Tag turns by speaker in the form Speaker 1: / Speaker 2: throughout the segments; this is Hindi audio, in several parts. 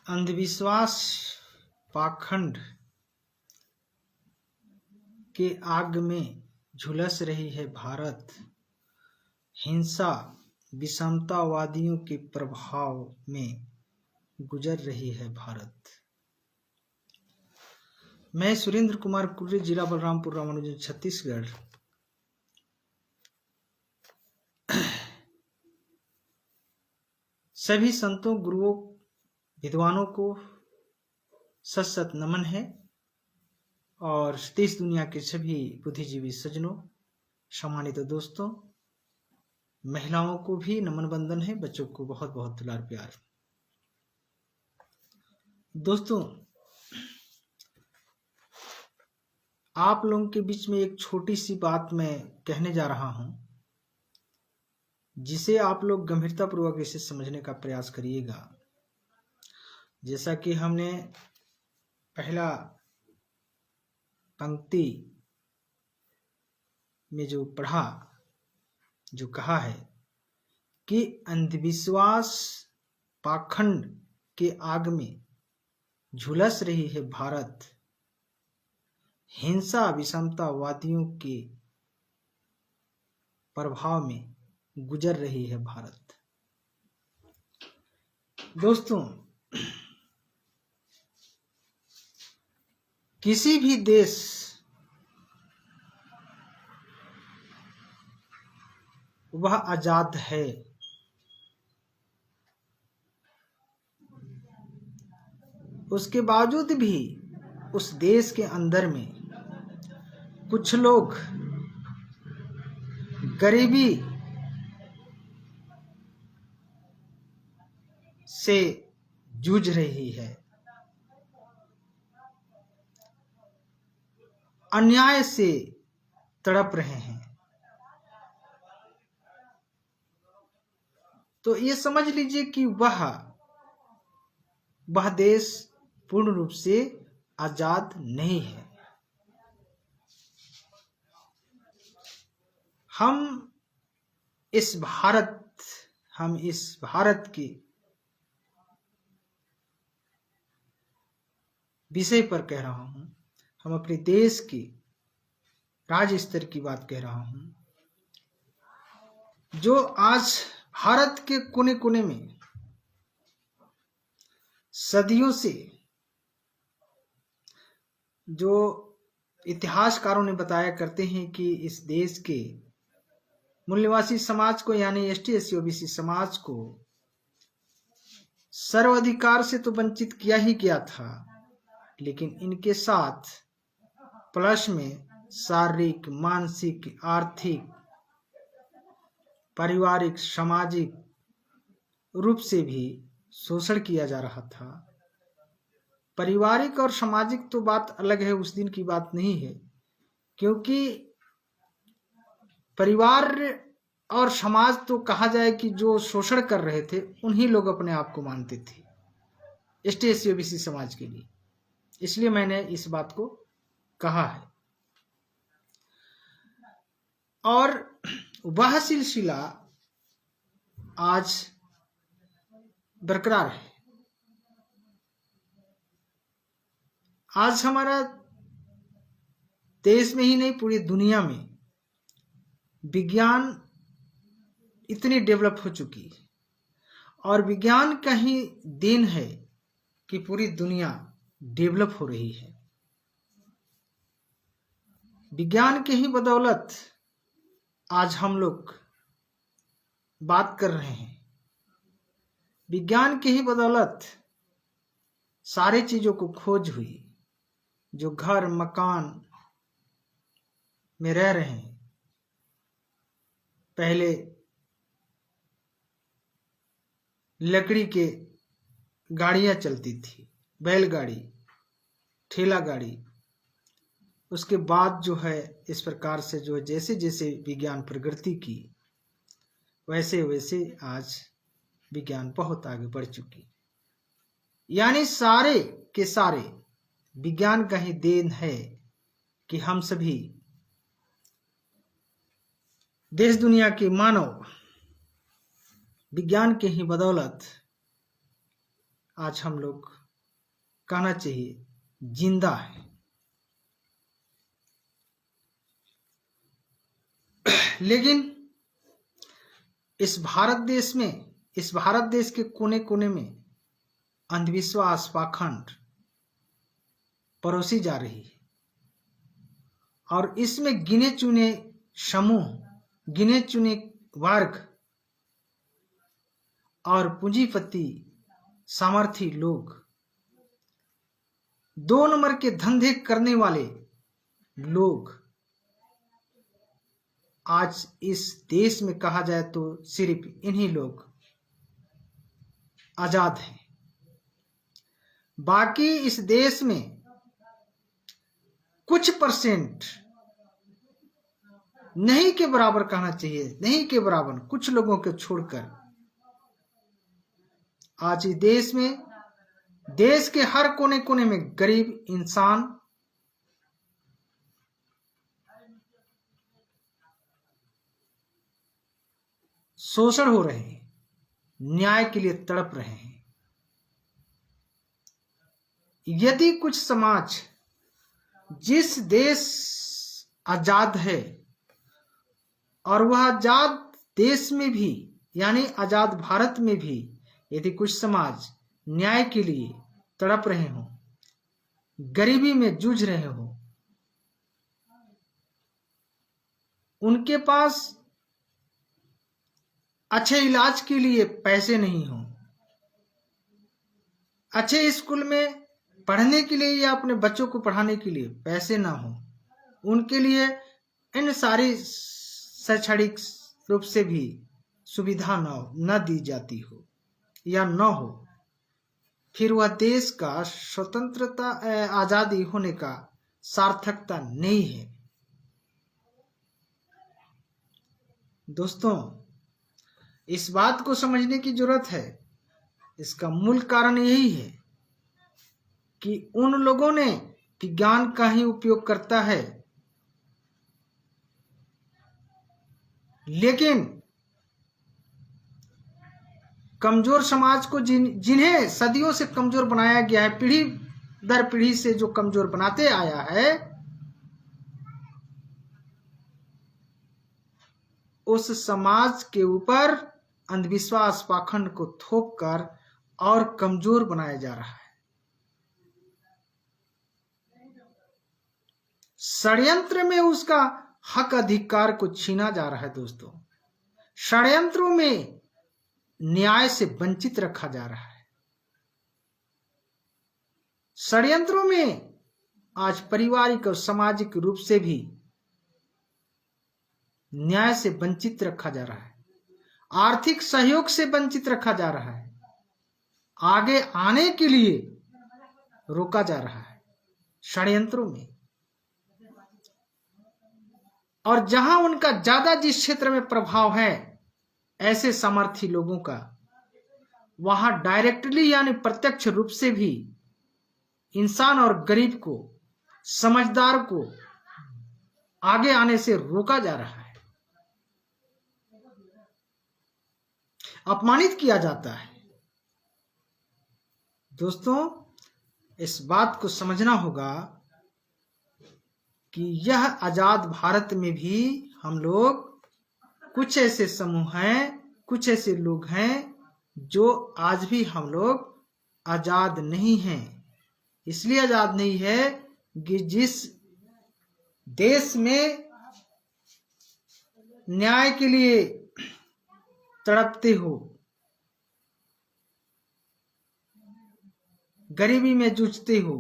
Speaker 1: अंधविश्वास पाखंड के आग में झुलस रही है भारत। हिंसा विषमतावादियों के प्रभाव में गुजर रही है भारत। मैं सुरेंद्र कुमार कुर्रे, जिला बलरामपुर, रामानुजन, छत्तीसगढ़। सभी संतों, गुरुओं, विद्वानों को सत सत नमन है और देश दुनिया के सभी बुद्धिजीवी सज्जनों, सम्मानित दोस्तों, महिलाओं को भी नमन बंदन है, बच्चों को बहुत बहुत दुलार प्यार। दोस्तों, आप लोगों के बीच में एक छोटी सी बात मैं कहने जा रहा हूं, जिसे आप लोग गंभीरतापूर्वक इसे समझने का प्रयास करिएगा। जैसा कि हमने पहला पंक्ति में जो पढ़ा, जो कहा है कि अंधविश्वास पाखंड के आग में झुलस रही है भारत। हिंसा विषमतावादियों के प्रभाव में गुजर रही है भारत। दोस्तों, किसी भी देश वह आजाद है उसके बावजूद भी उस देश के अंदर में कुछ लोग गरीबी से जूझ रही है, अन्याय से तड़प रहे हैं। तो ये समझ लीजिए कि वह देश पूर्ण रूप से आजाद नहीं है। हम इस भारत के विषय पर कह रहा हूं। हम अपने देश के राज्य स्तर की बात कह रहा हूं, जो आज भारत के कोने कोने में सदियों से, जो इतिहासकारों ने बताया करते हैं कि इस देश के मूल्यवासी समाज को, यानी एसटी एससी ओबीसी समाज को सर्वाधिकार से तो वंचित किया ही गया था, लेकिन इनके साथ प्लस में शारीरिक, मानसिक, आर्थिक, पारिवारिक, सामाजिक रूप से भी शोषण किया जा रहा था। पारिवारिक और सामाजिक तो बात अलग है, उस दिन की बात नहीं है, क्योंकि परिवार और समाज तो कहा जाए कि जो शोषण कर रहे थे उन्हीं लोग अपने आप को मानते थे एसटी एससी ओबीसी समाज के लिए। इसलिए मैंने इस बात को कहा है और वह सिलसिला आज बरकरार है। आज हमारा देश में ही नहीं, पूरी दुनिया में विज्ञान इतनी डेवलप हो चुकी है और विज्ञान का ही देन है कि पूरी दुनिया डेवलप हो रही है। विज्ञान के ही बदौलत आज हम लोग बात कर रहे हैं। विज्ञान के ही बदौलत सारी चीजों को खोज हुई। जो घर मकान में रह रहे हैं, पहले लकड़ी के गाड़ियां चलती थी, बैलगाड़ी, ठेला गाड़ी। उसके बाद जो है इस प्रकार से जो जैसे जैसे विज्ञान प्रगति की, वैसे वैसे आज विज्ञान बहुत आगे बढ़ चुकी। यानी सारे के सारे विज्ञान का ही देन है कि हम सभी देश दुनिया के मानव विज्ञान के ही बदौलत आज हम लोग कहना चाहिए जिंदा है। लेकिन इस भारत देश के कोने कोने में अंधविश्वास पाखंड परोसी जा रही है और इसमें गिने चुने समूह, गिने चुने वर्ग और पूंजीपति सामर्थी लोग, 2 नंबर के धंधे करने वाले लोग आज इस देश में कहा जाए तो सिर्फ इन्हीं लोग आजाद हैं। बाकी इस देश में कुछ परसेंट, नहीं के बराबर कहना चाहिए, नहीं के बराबर कुछ लोगों को छोड़कर आज इस देश में, देश के हर कोने कोने में गरीब इंसान शोषण हो रहे हैं, न्याय के लिए तड़प रहे हैं। यदि कुछ समाज जिस देश आजाद है और वह आजाद देश में भी यानी आजाद भारत में भी यदि कुछ समाज न्याय के लिए तड़प रहे हो, गरीबी में जूझ रहे हो, उनके पास अच्छे इलाज के लिए पैसे नहीं हो, अच्छे स्कूल में पढ़ने के लिए या अपने बच्चों को पढ़ाने के लिए पैसे ना हो, उनके लिए इन सारी शैक्षणिक रूप से भी सुविधा न दी जाती हो या न हो, फिर वह देश का स्वतंत्रता आजादी होने का सार्थकता नहीं है। दोस्तों, इस बात को समझने की जरूरत है। इसका मूल कारण यही है कि उन लोगों ने विज्ञान का ही उपयोग करता है, लेकिन कमजोर समाज को जिन्हें सदियों से कमजोर बनाया गया है, पीढ़ी दर पीढ़ी से जो कमजोर बनाते आया है, उस समाज के ऊपर अंधविश्वास पाखंड को थोपकर और कमजोर बनाया जा रहा है। षड्यंत्र में उसका हक अधिकार को छीना जा रहा है। दोस्तों, षड्यंत्रों में न्याय से वंचित रखा जा रहा है। षड्यंत्रों में आज पारिवारिक और सामाजिक रूप से भी न्याय से वंचित रखा जा रहा है, आर्थिक सहयोग से वंचित रखा जा रहा है, आगे आने के लिए रोका जा रहा है षड्यंत्रों में। और जहां उनका ज्यादा जिस क्षेत्र में प्रभाव है ऐसे सामर्थी लोगों का, वहां डायरेक्टली यानी प्रत्यक्ष रूप से भी इंसान और गरीब को, समझदार को आगे आने से रोका जा रहा है, अपमानित किया जाता है। दोस्तों, इस बात को समझना होगा कि यह आजाद भारत में भी हम लोग, कुछ ऐसे समूह हैं, कुछ ऐसे लोग हैं जो आज भी हम लोग आजाद नहीं हैं। इसलिए आजाद नहीं है कि जिस देश में न्याय के लिए तड़पते हो, गरीबी में जूझते हो,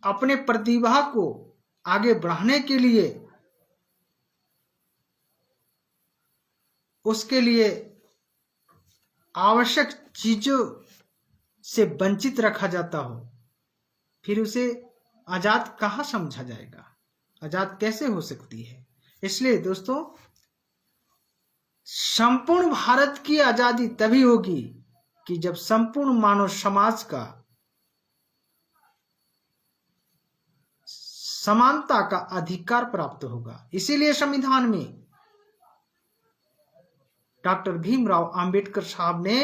Speaker 1: अपने प्रतिभा को आगे बढ़ाने के लिए, उसके लिए आवश्यक चीजों से वंचित रखा जाता हो, फिर उसे आजाद कहाँ समझा जाएगा? आजाद कैसे हो सकती है? इसलिए दोस्तों, संपूर्ण भारत की आजादी तभी होगी कि जब संपूर्ण मानव समाज का समानता का अधिकार प्राप्त होगा। इसीलिए संविधान में डॉक्टर भीमराव अंबेडकर साहब ने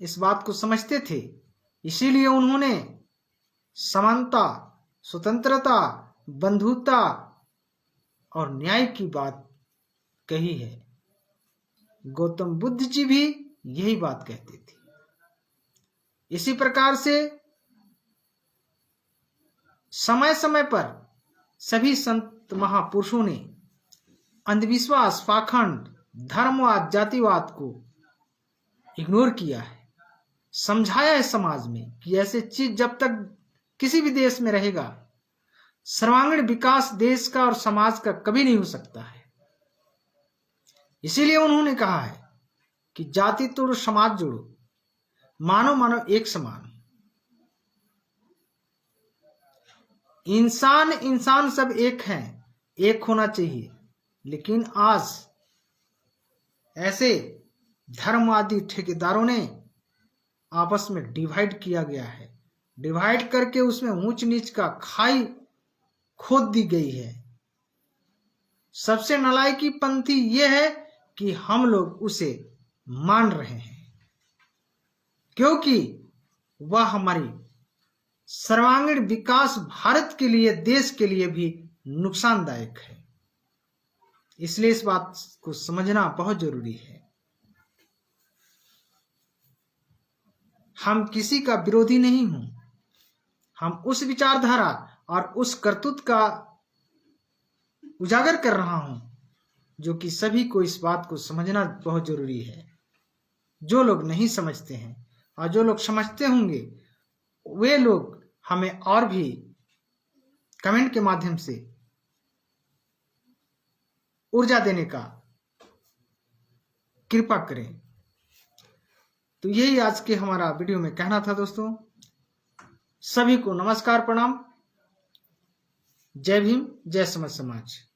Speaker 1: इस बात को समझते थे, इसीलिए उन्होंने समानता, स्वतंत्रता, बंधुता और न्याय की बात कही है। गौतम बुद्ध जी भी यही बात कहते थे। इसी प्रकार से समय समय पर सभी संत महापुरुषों ने अंधविश्वास, पाखंड, धर्मवाद, जातिवाद को इग्नोर किया है, समझाया है समाज में कि ऐसे चीज जब तक किसी भी देश में रहेगा, सर्वांगीण विकास देश का और समाज का कभी नहीं हो सकता है। इसीलिए उन्होंने कहा है कि जाति तोड़ो समाज जोड़ो, मानव मानव एक समान। इंसान इंसान सब एक हैं, एक होना चाहिए। लेकिन आज ऐसे धर्मवादी ठेकेदारों ने आपस में डिवाइड किया गया है, डिवाइड करके उसमें ऊंच नीच का खाई खोद दी गई है। सबसे नालायकी पंथी यह है कि हम लोग उसे मान रहे हैं, क्योंकि वह हमारी सर्वांगीण विकास, भारत के लिए, देश के लिए भी नुकसानदायक है। इसलिए इस बात को समझना बहुत जरूरी है। हम किसी का विरोधी नहीं हूं, हम उस विचारधारा और उस करतूत का उजागर कर रहा हूं जो कि सभी को इस बात को समझना बहुत जरूरी है। जो लोग नहीं समझते हैं और जो लोग समझते होंगे, वे लोग हमें और भी कमेंट के माध्यम से ऊर्जा देने का कृपा करें। तो यही आज के हमारा वीडियो में कहना था दोस्तों। सभी को नमस्कार, प्रणाम। जय भीम, जय समस्त समाज।